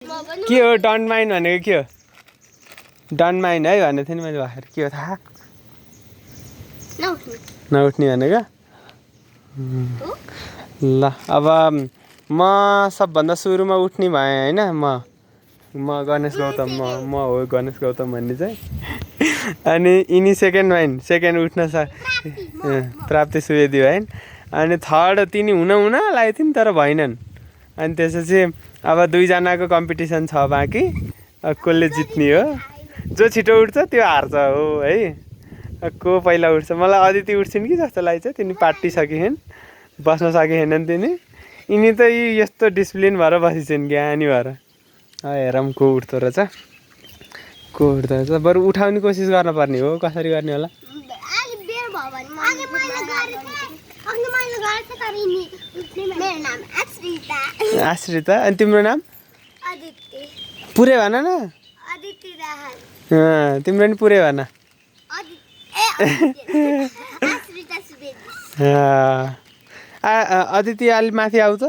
के हो don't mind भनेको के हो डन्ट माइन्ड है भनेको थिएँ नि मैले भर्खर के हो थाहा नउठ्ने भनेको ल अब म सबभन्दा सुरुमा उठ्ने भएँ होइन म गणेश गौतम म हो गणेश गौतम भन्ने चाहिँ अनि यिनी सेकेन्ड उठ्न प्राप्ति सुवेदी भइन् अनि थर्ड तिनी हुन लागेको थियो नि तर भएनन् अनि त्यसपछि अब दुईजनाको कम्पिटिसन छ बाँकी कसले जित्ने हो जो छिटो उठ्छ त्यो हार्छ हो है को पहिला उठ्छ मलाई अदिति उठ्छिन् कि जस्तो लाग्छ तिनी पाटिसकिन् बस्न सकेनन् तिनी यिनी त यस्तो डिसिप्लिन भएर बसिन्छन् ज्ञानी भएर हेरौँ को उठ्दो रहेछ बरु उठाउने कोसिस गर्न पर्ने हो कसरी गर्ने होला आश्रिता अनि तिम्रो नाम पुरै भन न तिम्रो नि पुरै भन अदिति अलि माथि आउँछ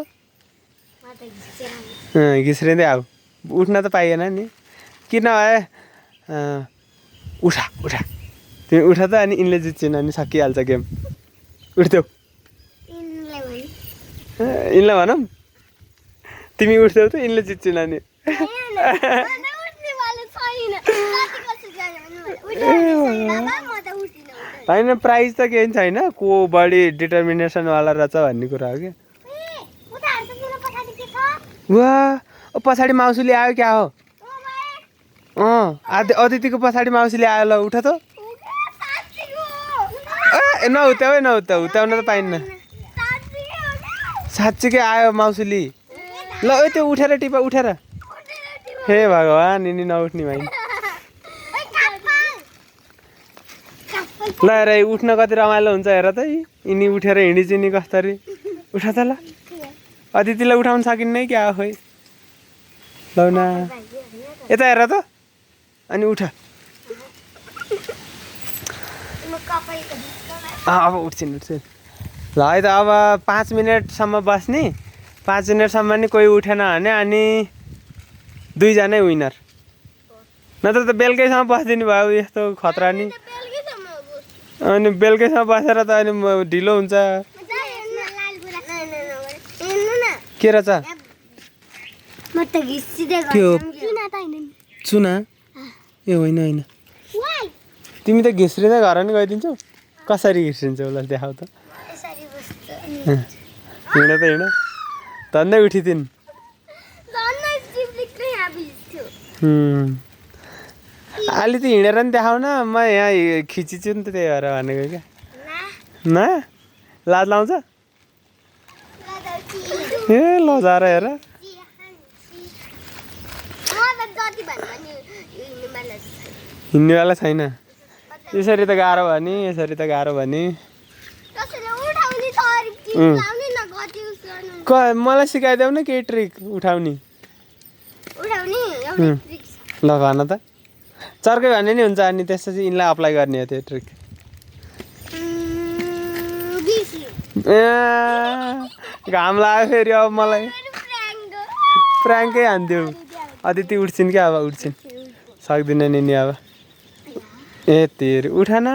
घिस्रिँदै आऊ उठ्न त पाइएन नि किन भए उठा तिमी उठ त अनि यिनले जित्छन् अनि सकिहाल्छ गेम उठ्थ्यौ यिनलाई भनौँ तिमी उठ्थ्यौ त यिनले जित्छन् अनि होइन प्राइज त केही छैन को बढी डिटर्मिनेसनवाला रहेछ भन्ने कुरा हो कि वा पछाडि माउसूले आयो क्या हो अदितिको पछाडि माउसीले आयो ल उठ त नहुत्याउ हुत्याउन त पाइन्न साँच्चीकै आयो माउसूली ल त्यो उठेर टिपा उठेर हे भगवान् यिनी नउठ्ने भाइ ल हेर उठ्न कति रमाइलो हुन्छ हेर त यिनी उठेर हिँडिचिनी कसरी उठ त ल अदितिलाई उठाउन सकिन्न क्या खोइ लौ न यता हेर त अनि उठ अब उठ्छिन् ल है त अब 5 मिनटसम्म बस्ने 5 मिनटसम्म नि कोही उठेन भने अनि दुईजनै विनर नत्र त बेलुकैसम्म बसिदिनु भयो यस्तो खतरा नि अनि बेलुकैसम्म बसेर त अनि ढिलो हुन्छ के रहेछ चुना ए होइन तिमी त घिस्रिँदै घर नि गइदिन्छौ कसरी घिस्रिन्छौ ल देखाऊ त हिँड त हिँड धन्दै उठिदिन् अलि त हिँडेर नि देखाउ न म यहाँ खिचिछु नि त त्यही भएर भनेको क्या न लाज लाउँछ ए लजाएर हेर हिँड्नेवाला छैन यसरी त गाह्रो भयो नि मलाई सिकाइदेऊ न केही ट्रिक उठाउने ल भन त चर्कै भने नि हुन्छ अनि त्यसपछि यिनलाई अप्लाई गर्ने हो त्यो ट्रिक घाम लाग्यो फेरि अब मलाई प्राङ्कै हान्थ्यो अदिति उठ्छिन् क्या अब उठ्छिन् सक्दिनँ नि अब ए तेरि उठ न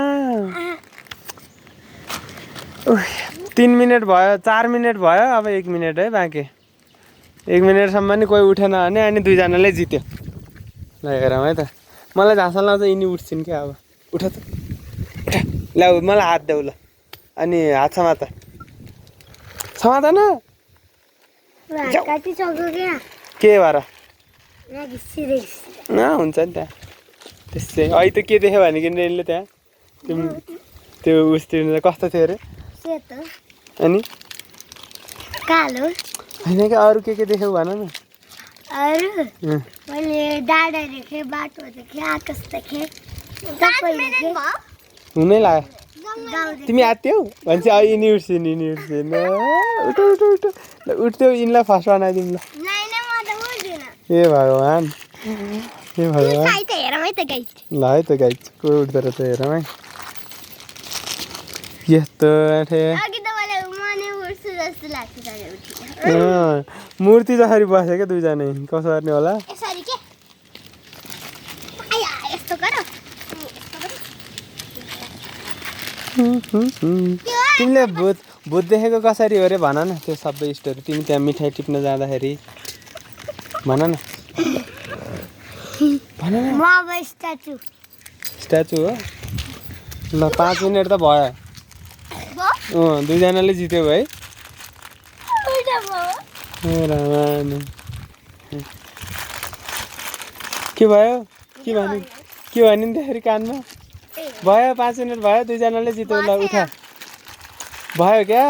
3 मिनट भयो 4 मिनट भयो अब 1 मिनट है बाँकी 1 मिनटसम्म नि कोही उठेन भने अनि दुईजनाले जित्यो ल हेरौँ है त मलाई झाँसा लाउँछ यिनी उठ्छिन् क्या अब उठ त उठ ल मलाई हात देऊ ल अनि हात समात न के भएर हुन्छ नि त्यहाँ त्यस्तै अहिले त के देख्यो भने किन त्यहाँ त्यो उस्तिर कस्तो थियो अरे अनि कालो होइन क्या अरू के देख्यौ भन न मैले डाँडा देखेँ बाटो देखेँ आकाश देखेँ हुनै लाग्यो तिमी आत्यौ भन्छ यिनी उठ्छिन् उठ्थ्यौ यिनलाई फर्स्ट बनाइदिउँ ल ए भगवान् ल है त गाइज को उठ्दो रहेछ हेरौँ है यस्तो जस्तो लाग्छ तर उठिन मूर्ति जसरी बस्यो क्या दुईजना कसो गर्ने होला यसरी के आया यस्तो गर तिमीले भूत भूत देखेको कसरी हो रे भन न त्यो सबै स्टोरी तिमी त्यहाँ मिठाई टिप्न जाँदाखेरि भन न भन न म अब स्ट्याचु स्ट्याचु हो ल 5 मिनेट त भयो दुईजनाले जित्यो है के भयो के भन्यो के भन्यो नि त्यसरी कानमा भयो 5 मिनेट भयो दुईजनाले जित्यो ल उठा भयो क्या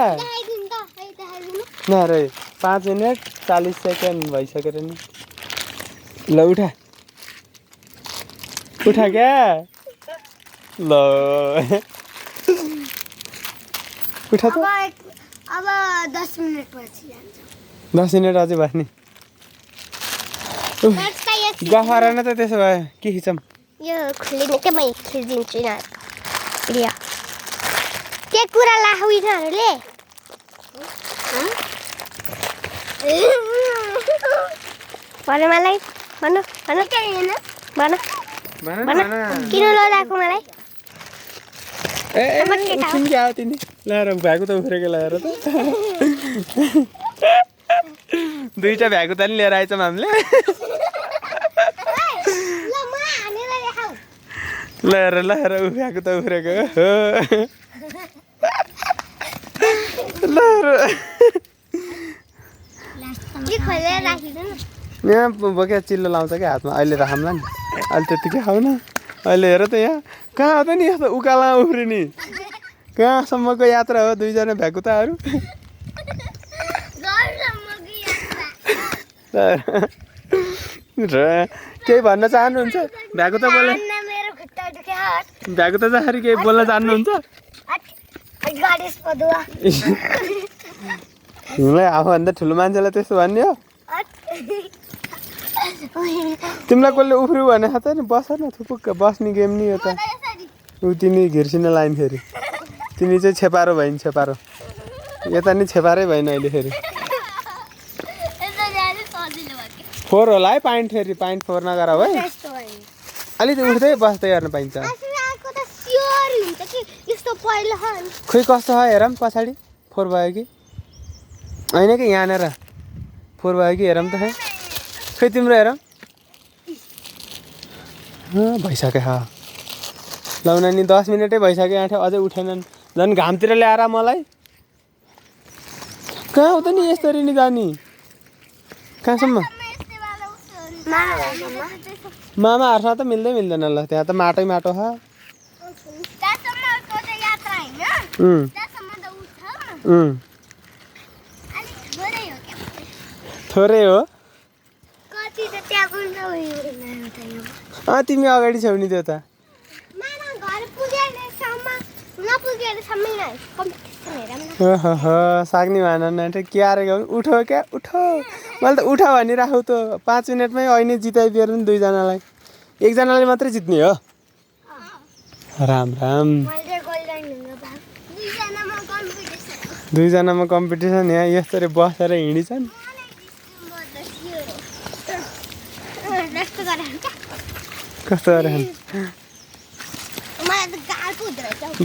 न रे 5 मिनेट 40 सेकेन्ड भइसक्यो नि ल उठा उठा क्या ल उठा त अब 10 मिनेट पछि जान्छ 10 मिनेट अझै बस्ने गफार न त त्यसो भए के खिचम यो खुल्ने के मै खिचिदिन्छु न लिया के कुरा लाहु यिनीहरूले भने मलाई भन भन भन भन किन लडाको मलाई ए उठिन क्या हो तिमी ल्याएर भ्यागु त उफ्रेको ल्याएर त दुईटा भ्यागु त नि लिएर आइछौँ हामीले ल्याएर ल्याएर भ्यागु त उफ्रेको यहाँ बोक्या चिल्लो लाउँछ क्या हातमा अहिले राखौँला नि अहिले त्यतिकै खाऊ न अहिले हेर त यहाँ कहाँ हो त नि यस्तो उकाला उफ्रिने कहाँसम्मको यात्रा हो दुईजना भ्याकुताहरू र केही भन्न चाहनुहुन्छ भ्याकुता बोल्न भ्याकुता जसरी केही बोल्न चाहनुहुन्छ हिउँलाई आफूभन्दा ठुलो मान्छेलाई त्यस्तो भन्ने हो तिमीलाई कसले उफ्रियो भने त नि बस न थुपुक्क बस्ने गेम नि हो त ऊ तिमी घिर्सिन लाइन फेरि तिमी चाहिँ छेपारो भयो नि छेपारो यता नि छेपारै भएन अहिले फेरि 4 होला है पाइन्ट फेरि पाइन्ट 4 नगर है अलिक उठ्दै बस्दै गर्न पाइन्छ खोइ कस्तो छ हेरौँ पछाडि 4 भयो कि होइन कि यहाँनिर 4 भयो कि हेरौँ त खै तिम्रो हेरौँ भइसक्यो लाउन नि 10 मिनटै भइसक्यो आँट अझै उठेनन् झन् घामतिर ल्याएर मलाई कहाँ हो त नि यसरी नि जाने कहाँसम्म मामाहरूसँग त मिल्दै मिल्दैन ल त्यहाँ त माटै माटो छ थोरै हो तिमी अगाडि छौ नि त्यो त सक्ने भन के आएर उठो क्या उठो मैले त उठा भनिराखौ त 5 मिनटमै अहिले जिताइदिएर नि दुईजनालाई एकजनाले मात्रै जित्ने हो राम राम दुईजनामा कम्पिटिसन यहाँ यसरी बसेर हिँडिछन् कस्तो गरेर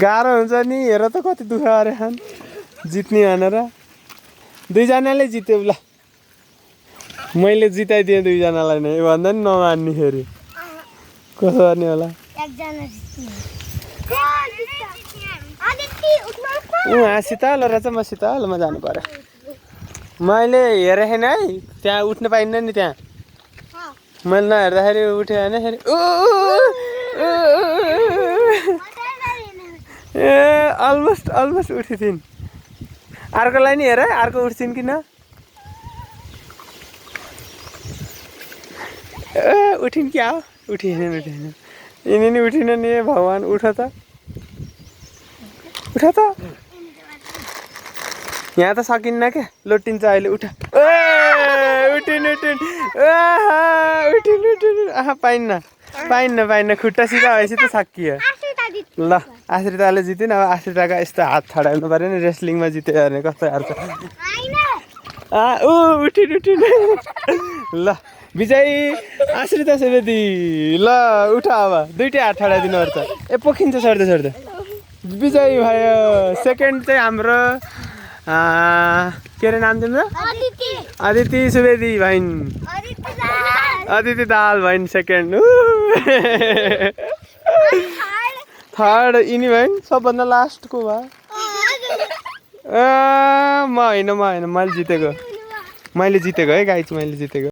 गाह्रो हुन्छ नि हेर त कति दुःख गरे खान जित्ने भनेर दुईजनाले जित्यो ल मैले जिताइदिएँ दुईजनालाई नै भन्दा नि नमान्ने फेरि कसो गर्ने होला शीतल रहेछ म शीतलमा जानु पर्यो मैले हेरेको छैन है त्यहाँ उठ्न पाइन्न नि त्यहाँ मैले नहेर्दाखेरि उठ्यो भने फेरि ए अलमोस्ट उठिथिन् अर्कोलाई नि हेर अर्को उठ्छिन् किन उठिन् क्या हो उठिएन यिनी नि उठिन नि भगवान् उठ त यहाँ त सकिन्न क्या लोटिन्छ अहिले उठ उठिन् पाइन्न खुट्टा सिधा भएपछि त सकियो ल आश्रिताले जित्यो नि अब आश्रिताको यस्तो हात छडाउनु पऱ्यो नि रेस्लिङमा जित्यो भने कस्तो हार्छ उठिन ल विजय आश्रिता सुवेदी ल उठ अब दुइटै हात छडाइदिनु पर्छ ए पोखिन्छ सर्दै सर्दै विजय भयो सेकेन्ड चाहिँ हाम्रो के अरे नाम तिम्रो अदिति सुवेदी भइन् अदिति दाल भइन् सेकेन्ड थर्ड यिनी भइन् सबभन्दा लास्टको भयो म होइन मैले जितेको है गाइज मैले जितेको